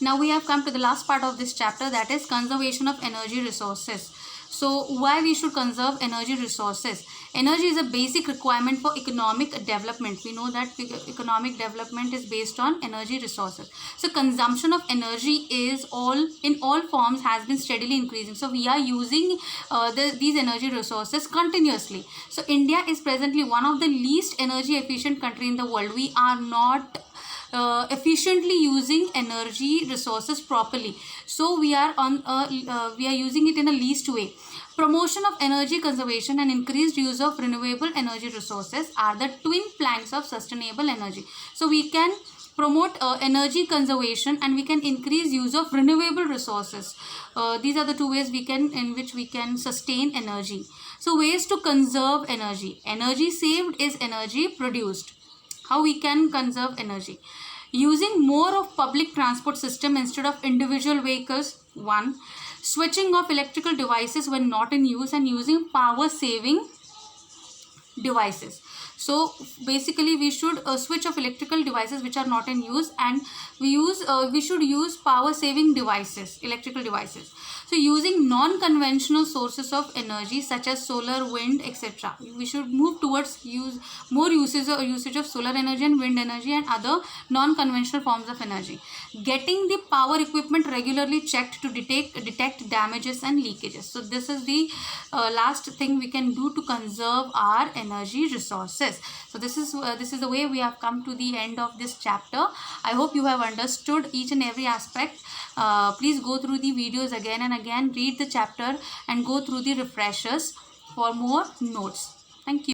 Now we have come to the last part of this chapter, that is conservation of energy resources. So why we should conserve energy resources? Energy is a basic requirement for economic development. We know that economic development is based on energy resources. So consumption of energy is in all forms has been steadily increasing. So we are using these energy resources continuously. So India is presently one of the least energy efficient country in the world. We are not efficiently using energy resources properly. So we are using it in a least way. Promotion of energy conservation and increased use of renewable energy resources are the twin planks of sustainable energy. So we can promote energy conservation and we can increase use of renewable resources. These are the two ways in which we can sustain energy. So ways to conserve energy. Energy saved is energy produced. How we can conserve energy? Using more of public transport system instead of individual vehicles. 1. Switching off electrical devices when not in use and using power saving devices. So basically we should switch off electrical devices which are not in use, and we should use power saving devices, electrical devices. So using non-conventional sources of energy such as solar, wind, etc. We should move towards more usage of solar energy and wind energy and other non-conventional forms of energy. Getting the power equipment regularly checked to detect damages and leakages. So this is the last thing we can do to conserve our energy resources. So this is the way we have come to the end of this chapter. I hope you have understood each and every aspect. Please go through the videos again and again, read the chapter and go through the refreshers for more notes. Thank you.